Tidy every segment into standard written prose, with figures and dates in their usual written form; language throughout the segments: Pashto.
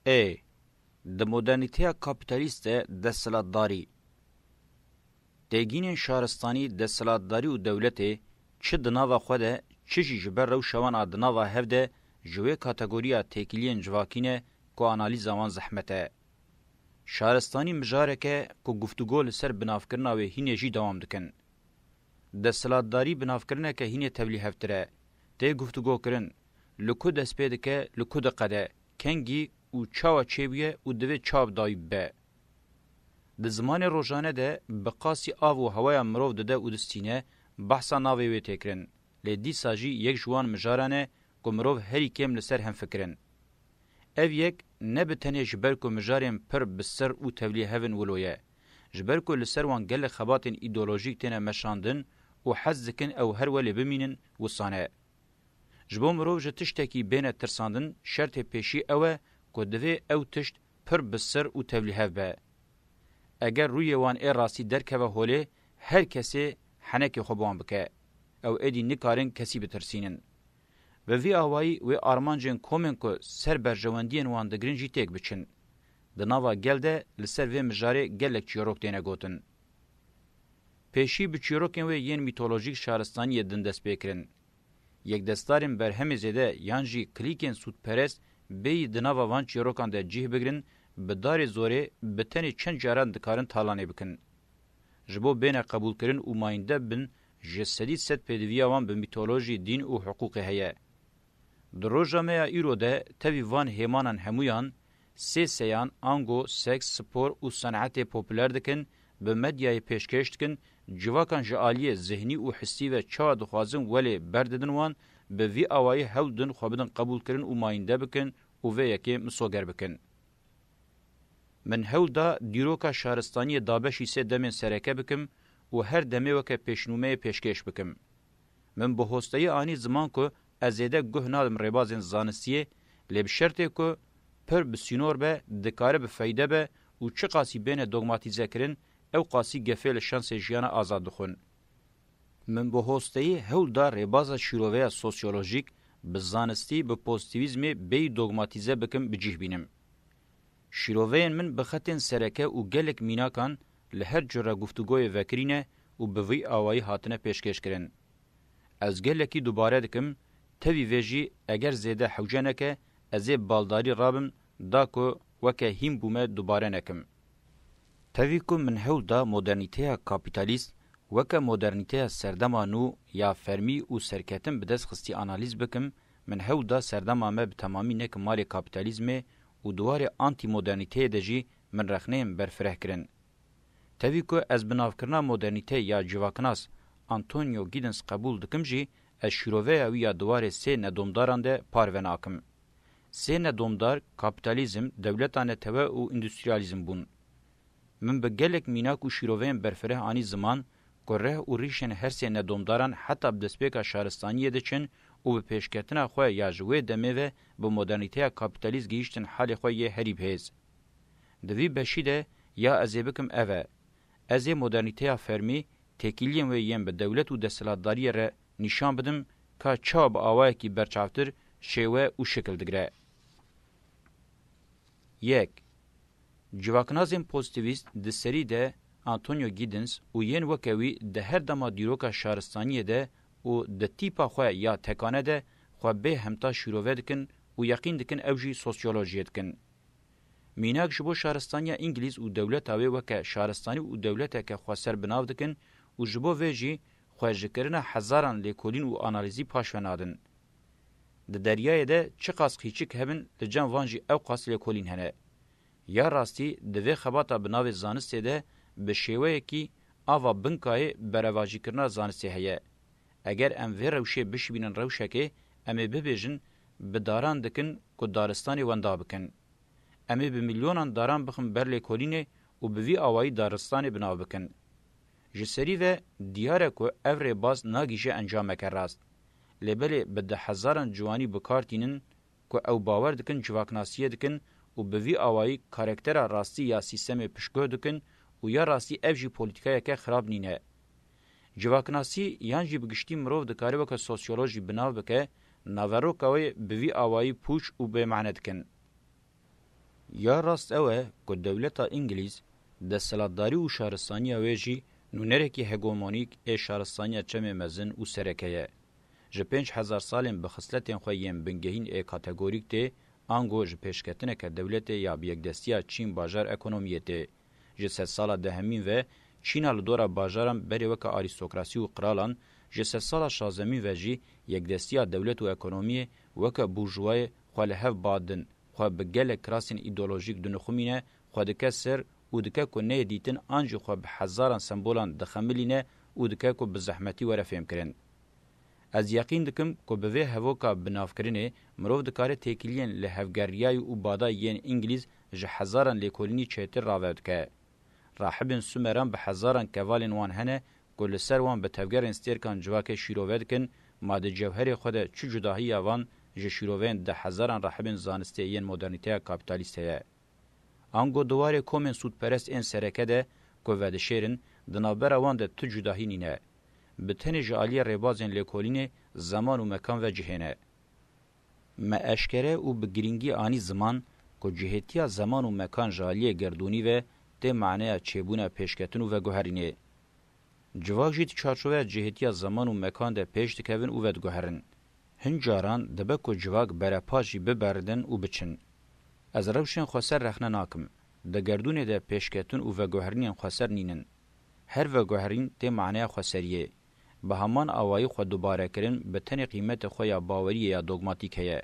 ای د مدرنیته کاپیتالیست د سلطداری دگین شهرستانی د سلطداری و دولت چه دناوا خوده چه جبر رو شوان ادناوا هفده جوه کاتگوریا تکیلین جواکینه کو آنالیزا وان زحمته شهرستانی مجارکه کو گفتگو لسر بنافکرنا و هینه جی دوام دکن د سلطداری بنافکرنه که هینه تبلیغ هفتره ته گفتگو کرن لکو دست پیدکه لکو دقده کنگی او چاوا چیویه او دوی چاو دایب به. د زمان روزانه ده بقاسی آو و هوای مروف ده او دستینه بحثا ناوی وی تکرن. لیدی ساجی یک جوان مجارانه که مروف هری کم لسر هم فکرن. او یک نبه تنه جبر که مجاریم پر بسر او تولیه هون ولویه. جبر که لسر وان گل خباتن ایدولوژیک تنه مشاندن و حز دکن او هر ولی بمینن و سانه. جبو مروف جه تشتکی بین ترساندن شرط پیشی اوه که دوی او تشت پر بسر او تولیه به. اگر روی وان ای راستی درکه و هوله هر کسی حنک خوبان بکه. او ایدی نکارن کسی بترسینن. و وی آوائی و آرمانجن کومن که سر برجواندین وان دگرین جی تک بچن. دناوا گل ده لسر و مجاره گلک چیروک دینه گوتن. پیشی بچیروکن و ین میتولوژیک شهرستانی دندست بکرن. یک دستارین بر همه زده یانجی کلیکن سود پرست بی دناوا وان چیروکان ده جیه بگرن به دار زوره بتنی چند جاران دکارن تالانه بکن. جبو بین قبول کرن و ماینده بن جسدی ست پیدوی آوان به میتولوژی دین و حقوق هیه. در روژامه ایرو ده تاوی وان هیمانان همویان سیان، آنگو، سکس، سپور و صنعت پوپولر دکن به مدیای پیشکش دکن جواکان جعالی ذهنی و حسی و چا دخوازن ولی برددن وان به وی آوایی هولدن خوابدن قبول کرن و ماینده بکن و وی یکی مسوگر بکن. من هولدا دیروکا شهرستانی دابشی سه دمین سرکه بکم و هر دمه وکه پیشنومه پیشکش بکم. من به هستایی آنی زمان که ازیده گوه نادم ریبازین زانستیه لیب شرطه که پر بسینور به دکاره به فایده به و چه قاسی بین دوگماتیزه کرن او قاسی گفیل شانس جیانا آزاد دخون. من به هستایی هولدا ریباز شیروه سوسیولوژیک به زانستی به پوزیتیویزمی بی دوگماتیزه بکم بجیه بینم. شیروین من بخطن سرکه و گلک میناکان لهر جره گفتگوی وکرینه و بوی آوائی هاتنه پیشکش کرن. از گلکی دوباره دکم توی ویجی اگر زیده حوجه نکه ازی بالداری رابم دا که وکه هیم بومه دوباره نکم. توی که من هول دا مدرنیته کابیتالیست وکه مدرنیته سردمانو یا فرمی و سرکتن بدست خستی آنالیز بکم من هول دا سردمانه به تمامی نکم مال کابیتالیزمه و دوار آنتی مدرنیته دجی من رخنیم برفره کرن. توی که از بنافکرنا مدرنیته یا جواکناس آنتونیو گیدنس قبول دکم جی از شیروه او یا دوار سه ندومداران ده پارون آکم. سه ندومدار کابیتالیزم، دولتانه توا و اندستریالیزم بون. من به گلک میناک و شیروه برفره آنی زمان گره و ریشن هر سه ندومداران حتی بدسپیکا شهرستانیه ده چن و به پیشکتنا خواه یا جوه دمه و به مدرنیته کابیتالیز گیشتن حال خواه یه هریب هیز. دوی بشیده یا ازی بکم اوه. ازی مدرنیته فرمی تکیلیم و یم به دولت و دستلاتداری را نشان بدم که چا با آوائه کی برچافتر شیوه و شکل دگره. یک جواکنازم پوزیتیویست ده سری ده آنتونیو گیدنس و ین وکوی ده هر دما دیروکا شهرستانیه ده و ده تیپا خواه یا تکانه ده خواه به همتا شیروه دکن و یقین دکن اوجی سوسیولوژیه دکن. میناک جبو شهرستانیا انگلیز و دولت آوی وکه شهرستانی و دولت که خواه سر بناو دکن و جبو ویجی خواه جکرنا هزاران لیکولین و آنالیزی پاش ونادن. ده دریای ده چه قاس خیچک هبن لجان وانجی او قاس لیکولین هنه. یا راستی دوی خباتا بناو زانسته ده به شیوه کی آوا بنکای برواجی کرنا زانسته هیه. اگر ام وی روشه بشبینن روشه که امی ببیجن بداران دکن که دارستانی وندا بکن. امی به میلیونان داران بخم بر لیکولینه و به وی آوائی دارستانی بناو بکن. جسری و دیاره که اوری باز ناگیشه انجام مکر راست. لبلی بده هزاران جوانی بکارتینن که او باور دکن جواکناسیه دکن و به وی آوائی کارکتر راستی یا سیستم پشگو دکن و یا راستی افجی پولیتیکای که خراب نینه. جواکناسی یانجی بگشتی مروف دکاره وکه سوسیولوژی بناو بکه ناورو کوی به وی آوائی پوچ و به معنی دکن. یا راست اوه که دولتا انگلیز ده سلطداری و شهرستانی ویجی نونرکی هگومونیک ای شهرستانی چم مزن و سرکیه. جه 5000 سالین بخصلتین خوییم بنگهین ای کاتگوریک ده آنگو جه پیشکتنه که دولت یا بیگدستیا چین باجار اکونومیه ده. جه 3 سالا دهمین و چینا لدورا باجارم بری وکا آریستوکراسی و قرالان جه 3 سالا شازمین و جی یگدستیا دولت و اکونومی وکا بورژوای خوالهف بادن خو بگل کراسین ایدئولوژیک دنخومینه خو دکه سر او دکه کو نه دیتن انج خو به هزاران سمبولان دخملینه او دکه کو به زحمتی وره فهم کرن از یقین دکم کو به وی هوکا بنافکرینه مرو دکاره تکیلین له هفګریای او بادا یین انګلیز ج هزاران لیکولینی چتر راوت که راحبن سومران به هزاران کوالین وان هنه کل سر وان به تفګر انسترکان جواکه شیروودکن ماده جوهر خود چ جداهی وان ج شیروین ده هزاران راحبن زانستیین مدرنیته کاپیتالیسته انگو دواره کومن سودپرست ان سرکده کو ود شیرن دنابر وان ده تو جداهی نینه بتن جالی ربازن لیکولینه زمان و مکان و جهنه ما اشکره او بگرینگی آنی زمان کو جهتیا زمان و مکان جالی گردونی و ده معنی چبونه پیشکتن و گوهرینه جواک جیت چارچوه جهتیا زمان و مکان ده پیش دکوین و ود گوهرن هنجاران دبه کو جواک برپاجی ببردن و بچن از روشن خسر رخنه ناکم ده گردونه ده پیشکتن و گوهرین خسر نینن هر و گوهرین ده معنی خسریه به همان آوایی خود دوباره کرن به تن قیمت خو یا باوری یا دوگماتیکه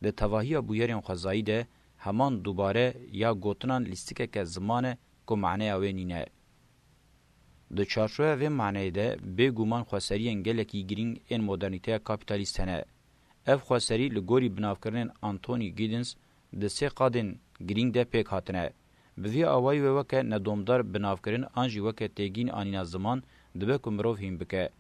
ده تواهی بویرین خزایی ده همان دوباره یا گوتنان لیستیکه که زمانه که معنی آوینینه ده چارچوه و معنی ده به گومان خسری انگلکی گرینگ این مدرنیته کابیتالیستنه اف خسری لگوری بنافکرن آنتونی گیدنس ده سه قادن گرینگ ده پیک هاتنه به وی آوایی و وکه ندومدار بنافکرن آنجی وکه تیگین آنینا زمان دبه کمروف هم بکه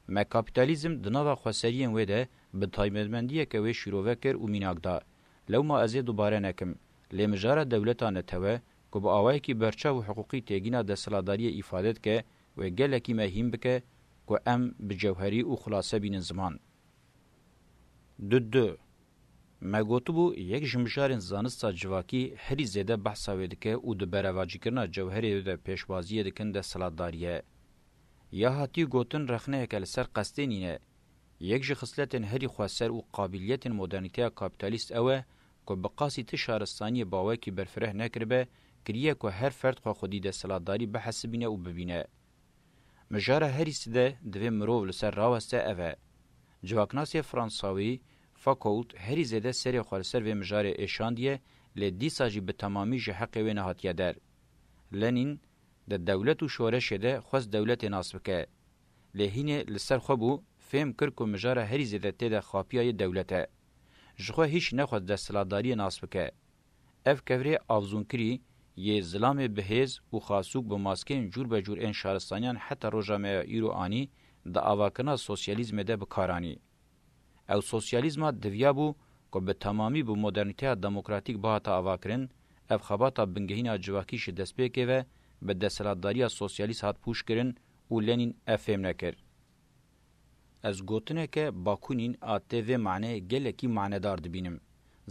ما کاپیتالیزم دناوا خسریین وده به تایمدمندیه که وی شروع کر و میناگدا لو ما ازی دوباره نکم لمجاره دولتانه توه که با آوائی که برچه و حقوقی تیگینا ده سلاداری افادت که و گلکی مهم بکه که ام بجوهری و خلاصه بین زمان دو مگوتو بو یک جمجارن زانستا جواکی هری زیده بحثا ویدکه او ده برواجی کرنا جوهری ده پیشوازی دکن ده سلاداریه یا هاتی گوتن رخنه که لسر قصدینینه یک جه خصلتن هری خواسر و قابلیت مدرنیته کابیتالیست اوه که بقاسی تشارستانی باوه که برفره نکربه کریه که هر فرد خودی ده سلاداری بحسبینه و ببینه. مجاره هری سده دوی مروو لسر راوسته اوه. جواکناسی فرانساوی فاکولت هری زده سری خالصر و مجاره ایشاندیه لدیسا جی به تمامی جه حقی و نهاتیه در. لنین د دولت و شورش ده خواست دولت ناصب که لهینه لسر خوبو فهم کر که مجاره هری زده تیده خاپیای دولته جخوا هیچ نخواست دستلاداری ناصب که اف کوری آفزون کری یه ظلام بهیز و خاصوک به ماسکین جور به جور این شهرستانیان حتی روژامه ایرو آنی دا آواکنا سوسیالیزم ده بکارانی او سوسیالیزم دویا بو که به تمامی بو مدرنیته دموکراتیک باتا آواکرن اف خباتا بنگهین جواکیش دست بیکه و به دستلاتداری سوسیالیست هات پوش کرن و لنین افهم نکر. از گوتنه که باکونین آته و معنی گلکی معنی دار دبینم.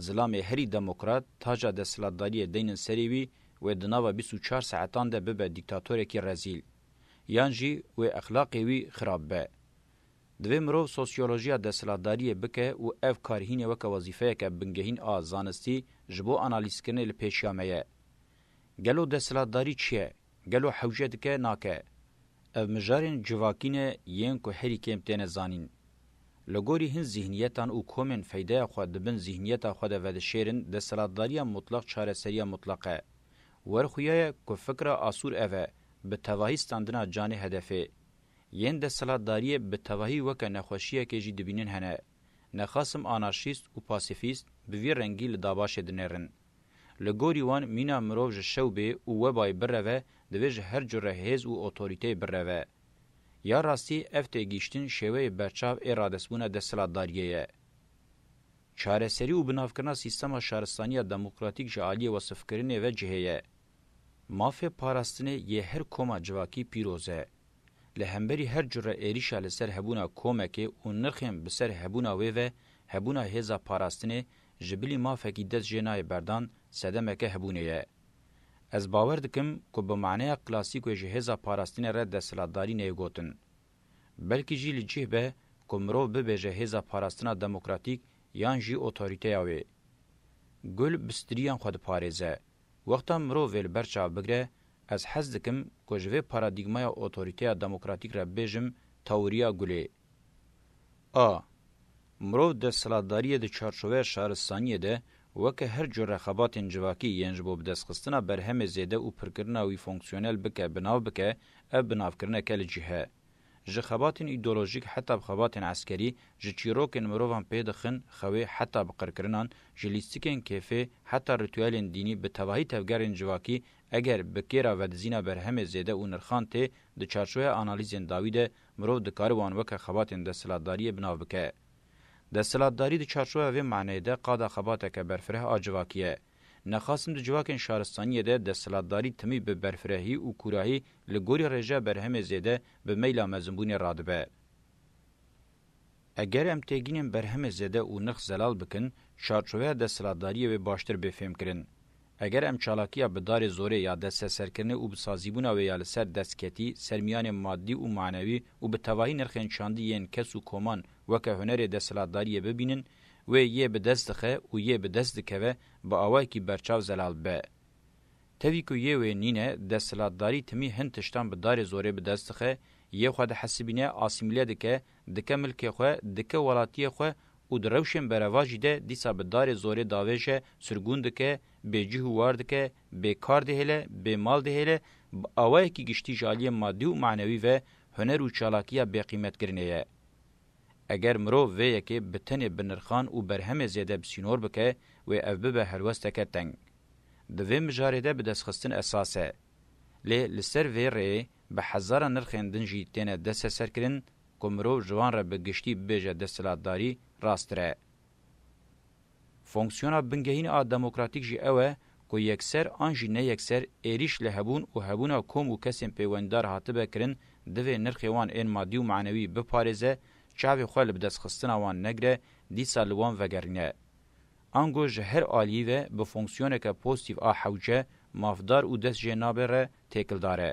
ظلام هری دموکرات تاجا دستلاتداری دینن سریوی و دناوا 24 ساعتان ده به دیکتاتوری که رزیل. یانجی و اخلاقی وی خراب به. دوی مرو سوسیولوژیا دستلاتداری بکه و اف کارهین وک وظیفه که بنگهین آزانستی جبو آنالیز کرنه لپیشیامه. گلو دستلاتداری چیه؟ گلو حوجت که ناکه. او مجارین جواکین ین که هری کم تین زانین. لگوری هن ذهنیتان او کومن فیده خود دبن ذهنیت خود ود شیرن دستلاتداری مطلق چارەسەری مطلقه. ورخویه که فکر آسور اوه به تواهی ستاندنا جان هدفه. ین دستلاتداری به تواهی وک نخوشیه که جی دبینن هنه. نخاسم آنارشیست و پاسیفیست به وی رنگی لداباش دنرن. لگوری وان مینا مروج شوبه و وبای بروه دویج هر جره هیز و اوتوریته بروه. یا راستی افته گیشتن شوه برچاو ارادسبونه دستلاتداریه. چارەسەری و بنافکرنا سیستما شهرستانی دموکراتیک جعالی وصف کرنه و جهیه. مافه پاراستنه یه هر کوما جواکی پیروزه. لهمبری هر جره ایریشا لسر هبونا کومکه و نرخیم بسر هبونا ویوه هبونا هیزا پاراستنه جبلی مافکی دست جنای بردان سدمکه هبونه. از باور دکم که به معنی کلاسیک و جهزا پاراستین رد دستلاتداری نیگوتن. بلکه جی لجه به که مرو به جهزا پاراستین دموکراتیک یان جی اوتوریته آوه. گل بستریان خود پارێزه. وقتا مرو ویل برچاو بگره از حز دکم که جوه پارادیگمای اوتوریته دموکراتیک را بیجم تاوریا گله. مرو ده سلاداری ده چارچوه شهرستانی ده وکه هر جور رخابات انجواکی ینج بو بدستخستنا برهم زیده و پرکرنا وی فونکسیونل بکه بناو بکه اب بناو کرنه کل جهه. جخابات ایدئولوژیک حتی بخابات عسکری جچیروکن مروان پیدخن خوی حتی بقرکرنان جلیستیکن کیفه حتی ریتوالین دینی به تواهی تفگرین جواکی اگر بکیرا و دزینا برهم زیده و نرخان ته ده چارچوه آنالیزین داویده مرو دکاروان وکه خابات دستلاتداری بناو بکه. دستلاتداری ده چارچوه و معنی ده قادا خاباته که برفره آجواکیه. نخواستم ده جواکن شهرستانی ده دستلاتداری تمی به برفرهی و کوراهی لگوری رجا برهم زیده به میلا مزنبونی رادبه. اگر ام تیگینم برهم زیده و نخ زلال بکن، چارچوه دستلاتداری و باشتر بفهم کرن. اگر ام چالاکیا به دار زوره یا دست سرکرنه و بسازیبونا و یا لسر دستکتی، سرمیان مادی و معنوی و به تواهی نرخین چاندی ین کس و کمان وکه هنر دستلاتداری ببینن و یه به دست دخه و یه به دست دکوه با آوائی که برچاو زلال به. تاوی که یه و نینه دستلاتداری تمی هن تشتان به دار زوره به دست دخه یه خود حسبینه آسیمیله دکه ملک خواه دکه ولاتی خواه و دروشن برواجی ده دیسا به دار زوره داوشه سرگون دکه به جهوار دکه به کار دهله به مال دهله آوائی که گشتی جالی مادی و معنوی و هنر و چالاکیا به قیمت کرنه. اگر مرو و یکی بتنی بنرخان و برهم زیاده بسینور بکه و او به هلوسته که تنگ. دوی مجارده به دستخستن اساسه. لسر وی ری به هزار نرخین دنجی تینه دست سر کرن که مرو جوان را به گشتی بیجه دستلاتداری راستره. فونکسیونا بنگهین دموکراتیک جی اوه که یکسر آنجی نه یکسر ایریش لهبون و هبونا کم و کسیم پیوندار حاطبه کرن دوی نرخوان این مادی و معنوی بپارزه چاوی خواه لبدست خستنا وان نگره دیسا لوان وگرنه. انگو جهر آلیوه به فونکسیونه که پوستیو حوجه مافدار و دست جنابه ره تیکل داره.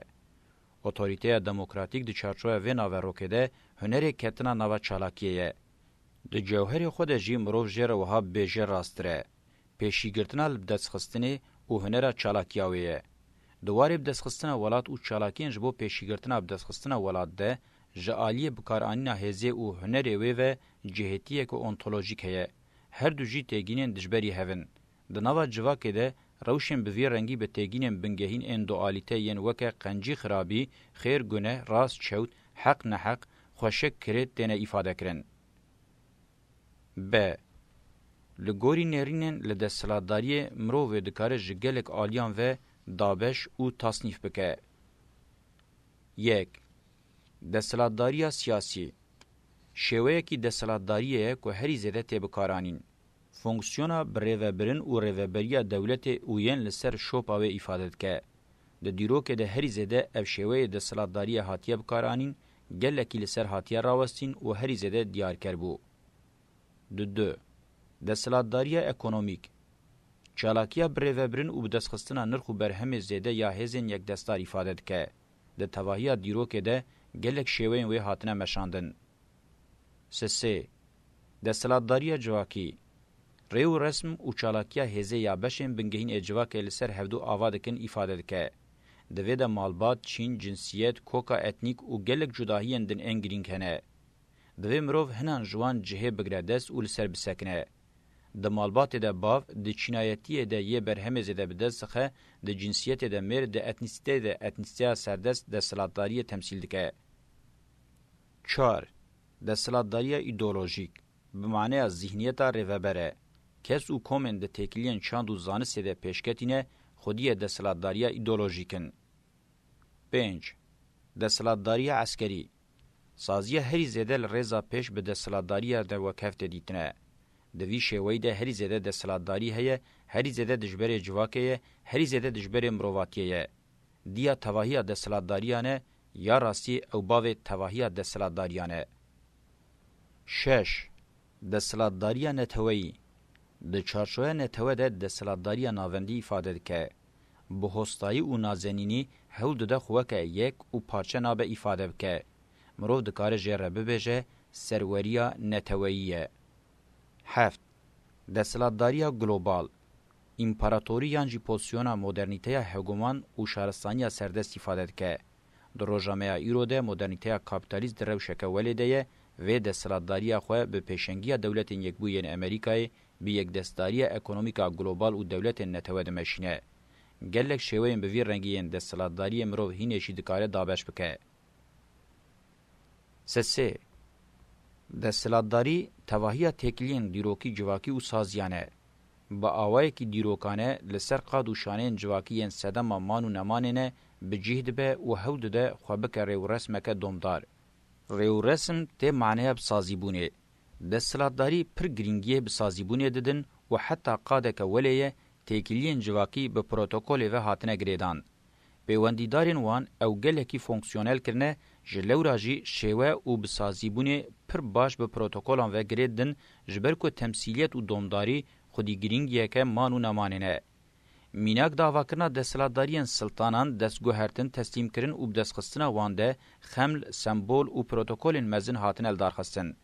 اوتوریته دموکراتیک دی چارچوه و ناوه روکده هنری کتنا ناوه چالاکیه. دی جوهر خود جی مروف جره وها بیجه راستره. پیشیگرتنا لبدست خستنه و هنر چالاکیاویه. دواری بدست خستنا ولات و چالاکین جبو پیشیگرتنا بدست خستنا ولات ده جالی بکارانینا هزه او هنری و جهتیه که اونتولوژیک هیه. هر دو جی تیگینین دجبری هفن. دناوا جواکه ده روشن بوی رنگی به تیگینین بنگهین اندوالیته ین وکه قنجی خرابی، خیر گنه، راست چوت، حق نحق، خوشک کرد تینه ایفاده کرن. ب. لگوری نرینن لدستلاتداری مرو و دکاره جگلک آلیان و دابش او تصنیف بکه. 1. دستلاتداری سیاسی شیوه کی دستلاتداریه که هری زده تبکارانین. فونکسیونا بریوبرن و ریوبریا دولت اوین لسر شوپا و ایفادت که. ده دیرو که ده هری زده اف شیوه دستلاتداری هاتیه بکارانین گلکی لسر هاتیه راوستین و هری زده دیار کربو. 2. دستلاتداری اکونومیک چالاکیا بریوبرن و بدستخستنا نرخو برهم زده یا هزین یک دستار ایفادت که. ده تواهی دیرو که ده گلک شیوه و هاتنه مشاندن. 3. دستلاتداری جواکی ریو رسم و چالاکیا هزه یا بشن بنگهین اجواکه لسر هفدو آوادکن ایفاده که. دویده مالبات، چین، جنسیت، کوکا اتنیک و گلک جداهین دن انگرین کنه. دوی مروف هنان جوان جهه بگره دست و لسر بسکنه. ده مالبات ده باف، ده چینایتی ده یه برهمز ده بدستخه، ده جنسیت ده میر، ده اتنیسته سردست دستلاتداری تمثیل دکه. 4. دستلاتداری ایدئولوژیک به معنی از ذهنیت ریوبره کس او کومن ده تکیلین چاند و زانسته ده پیشکتینه خودی دستلاتداری ایدئولوژیکن. 5. دستلاتداری عسکری سازی هری زده لرزا پیش به دستلاتداری ده وکفت دیتنه. دوی شوی ده هری زده دستلاتداری هیه، هری زده دجبر جواکیه، هری زده دجبر مرواتیه. دیا تواهی دستلاتداریانه یا راستی او باوی تواهی دستلاتداریانه. 6. دستلاتداری نتویی د چارچوبه نتوه ده دستلاتداری ناوندی ifade دکه. به هستایی و نازنینی هول ده خوکه یک و پارچه نابه ifade بکه. مروف دکاره جره ببیجه سروریا نتوهیه. 7. دستلاتداری گلوبال امپراتوری یانجی پوزیسیونا مدرنیته هگومان و شهرستانی سردست ifade دکه. در روزنامه ایروده مدرنیته کاپیتالیست در روشکه ولیده و دستلاتداری خو به پیشنگی دولت یکبوی امریکای به یک دستداری اکونومیکا گلوبال و دولت نتوه دمشینه. گلک شوین به وی رنگین دستلاتداری مرو هینشی دکاره دابش بکه. 3. دستلاتداری تواهی تکلین دیروکی جواکی و سازیانه. با آوای کی دیروکانه لسر قادو شانین جواکیین سدم مانو نمانینه بجهد به و هود ده خوابک ریو رسمک دومدار. ریو رسم ته معنی بسازی بونه. دستلاتداری پر گرینگیه بسازی بونه ددن و حتی قادک ولیه تکلین جواکی به پروتوکول و هاتنه گریدان. پیوندیدارین وان او گلکی فونکسیونل کرنه جلوراجی شیوه و بسازی بونه پر باش به پروتوکولان و گریدن جبر کو تمثیلیت و دومداری خودی گرینگیه که مانو نمانینه. میناک داواکرنا دستلاتداریان سلطانان دستگوهرتن تسلیم کرن و بدستخستنا وانده خمل، سمبول و پروتوکولین مزن هاتن الدارخستن.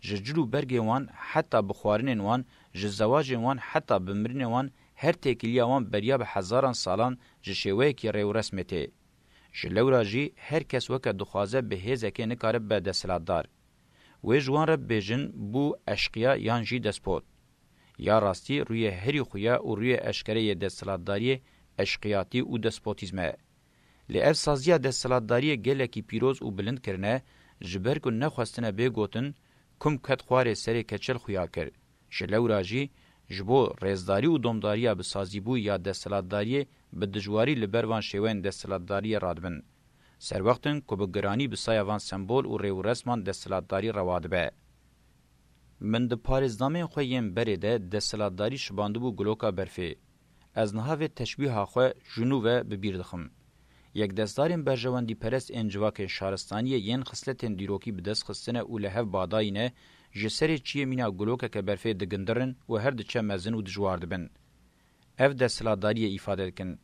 جلو برگی وان حتی بخوارن وان، جزواج وان حتی بمرن وان، هر تکیلیا وان بریا به هزاران سالان جشوه کی ریو رسمته. جلو راجی هر کس وکه دخوازه به هزه که نکاره به دستلاتدار. و جوان را بیجن بو اشقیا یانجی دسپوت. یا راستی روی هری خویا و روی اشکره دستلاتداری اشقیاتی و دسپوتیزمه. لی سازیا دستلاتداری گلکی پیروز و بلند کرنه جبر کو نخواستنه بگوتن کم کت خواره سری کچل خویا کر. جلو راجی جبو رزداری و دومداری به سازیبو یا دستلاتداری به دجواری لبروان شوین دستلاتداری رادبن. سر وقتن کو بگرانی به سایوان سمبول و ریو رسمان دستلاتداری روادبه. من د پاریزنامه خویم بریده دستلاتداری شبانده بو گلوکا برفی. از نهاوه تشبیه خو جنوبه ببیردخم. یک دستدارین برجواندی پرست انجواک شهرستانی ین خصلتین دیروکی به دست خستنه او لحف باداینه جسری چیه مینا گلوکا که برفی دگندرن و هر دچه مزن و دجوارد بن. اف دستلاتداری ifade کن.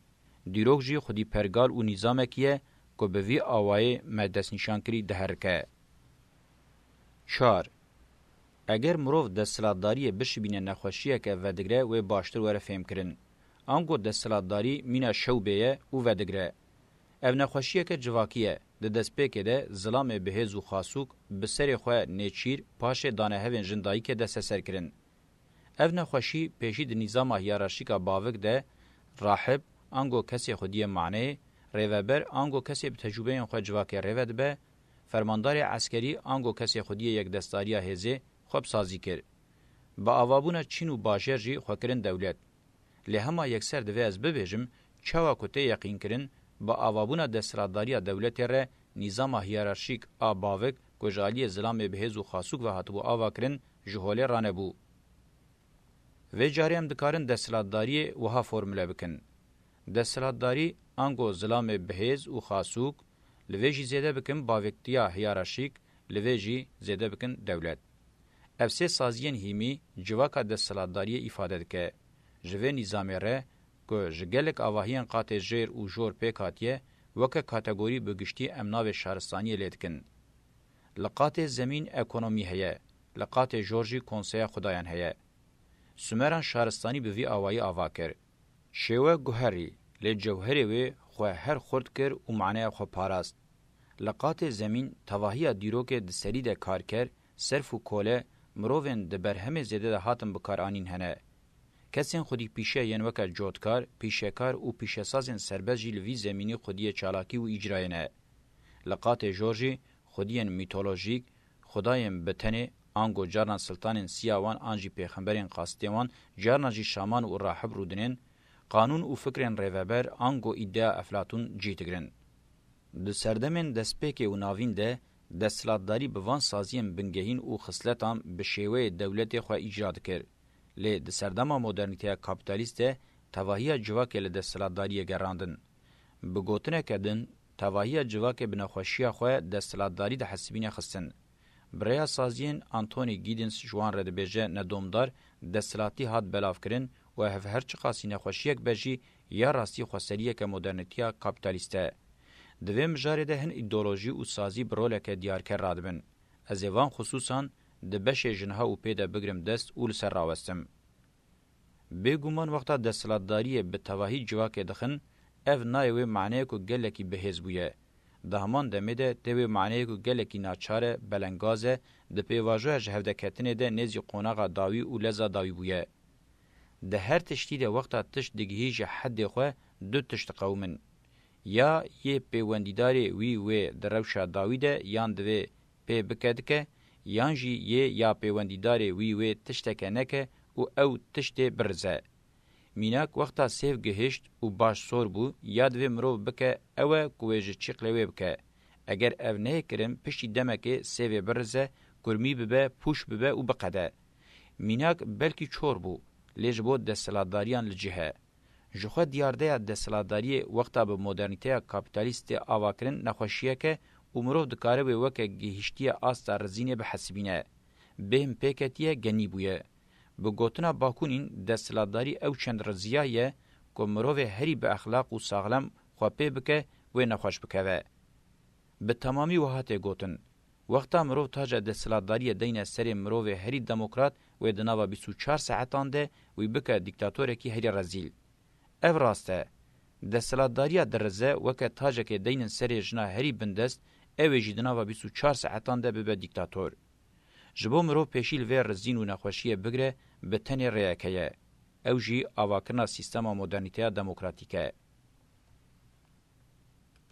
دیروک جی خودی پرگال و نظامه کیه که به وی آوای مدست نشان کری دهرکه. 4. اگر مروف دستلاتداری بشبینه نخوشیه که ودگره و باشتر وره فهم کرن. آنگو دستلاتداری مینا شوبیه و ودگره. او نخوشیه که جواکیه ده دست پیکه ده ظلام بهز و خاسوک بسر خواه نیچیر پاش دانه هفین جندایی که دست سر کرن. او نخوشی پیشی ده نظام هیرارشیکا باوک ده راحب آنگو کسی خودی معنی ریوبر آنگو کسی بتجربه خواه جواکی ریود به فرماندار عسکری آنگو کسی خودی یک دستاری هزه خوب سازی کرد. با آوابونا چین و باجر جی خوکرن دولت. لی هما یکسر دوی از ببیجم چوا کته یقین کرن با آوابونا دستلاتداری دولت ره نظام هیرارشیک آباوک گجالی زلام بهز و خاسوک و هاتبو آوا کرن جهوله رانه بو. و جاری هم دکارن دستلاتداری وها فرموله بکن. دستلاتداری آنگو زلام بهز و خاسوک لویجی زیده بکن باوکتیا هیرارشیک لویجی زیده بکن دولت. افسه سازین هیمی جواکا دستلاتداری ifade دکه. جوه نظامی ره که جگلک آواهین قاط جیر و جور پیکاتیه وکه کاتگوری بگشتی امناو شهرستانی لیدکن. لقاط زمین اکونومی هیه. لقاط جورجی کنسیا خدایان هیه. سومران شهرستانی به وی آوایی آوا کر. شیوه گوهری لی جوهری وی خواه هر خورد کر و معنی خواه پاراست. لقاط زمین تواهی دیروک دسری ده کار کر صرف و کوله مروون ده برهم زیده ده هاتم بکار آنین هنه. کسین خودی پیشه ین وکر جودکار، پیشهکار و پیشهسازین سربزجی لوی زمینی خودی چالاکی و اجراینه. لقاط جورجی خودین میتولوژیک، خدایم بتنه، آنگو جاران سلطانین سیاوان آنجی پیغمبرین قاستیوان، جاران جی شامان و راحب رودنین، قانون و فکرین ریوبر آنگو ایدea افلاتون جیتگرن. د سردمن دسپیک و ناوین ده دستلاتداری به وان سازیم بنگهین او خصلتام به شیوه دولت خو اجرا کړ. له د سردما مدرنیته کاپیتالیست تواهی جواکه له دستلاتداری ګراندن. بګوتنه کدن تواهی جواکه بنخوشیه خو دستلاتداری د حسبینه خستن. بریا سازین آنتونی گیدنس جوان رد بهجه ندومدار دستلاتی هات بلافکرین و هر چه قاسی نخوشیک بجی یا راستی خوستریه که مدرنیتیا کابیتالیسته. دوی مجاره ده هن ایدولوژی و سازی برولک دیارکر رادبن. از ایوان خصوصا ده بشه جنها و پیدا بگرم دست اول سر راوستم. بگومان وقتا دستلاتداری به تواهی جواک دخن، اف نایوی معنی کو گلکی بهز بویه. ده همان دمیده دوی معنی کو گلکی ناچاره بلنگازه ده پیواجوه جهودکتنه ده نزی قوناغا داوی و لزا داوی بویه. ده هر تشتی ده وقتا تشت دگیهیج حد خواه دو تشت قومن. یا یه پیوندیداری وی دروشا داوی ده یان دوی پی بکدکه یان جی یا پیوندیداری وی تشتکه نکه و او تشتی برزه. میناک وقتا سیف گهشت و باش سور بو یاد وی مرو بکه او کویج چیقلوی بکه. اگر او نه کرم پشتی دمکه سیف برزه گرمی ببه پوش ببه و بقده. میناک بلکی چور بو لیج بود دستلاتداریان لجهه. جخوا دیارده دستلاتداری وقتا به مدرنیته کابیتالیست آواکرین نخوشیه که و مرو دکاره به وکه گهشتی آستا رزینه به حسبینه. بهم پیکتیه گنی بویه. به گوتنا باکونین دستلاتداری او چند رزیایه که مروه هری به اخلاق و ساغلم خواه بکه و نخوش بکوه. به تمامی وحاته گوتن. وقتا مروه تاج دستلاتداری دین سر مروه هری دموکرات و دناوا 24 ساعتان ده و بکه دیکتاتوره کی هری رزیل. او راسته. دستلاتداری درزه وکه تاج که دین سر جنا هری بندست او جی دناوا 24 ساعتان ده به دیکتاتور. جبو مرو پیشیل و رزین و نخوشیه بگره به تنی ریاکیه. او جی آواکرنا سیستما مدرنیته دموکراتیکه.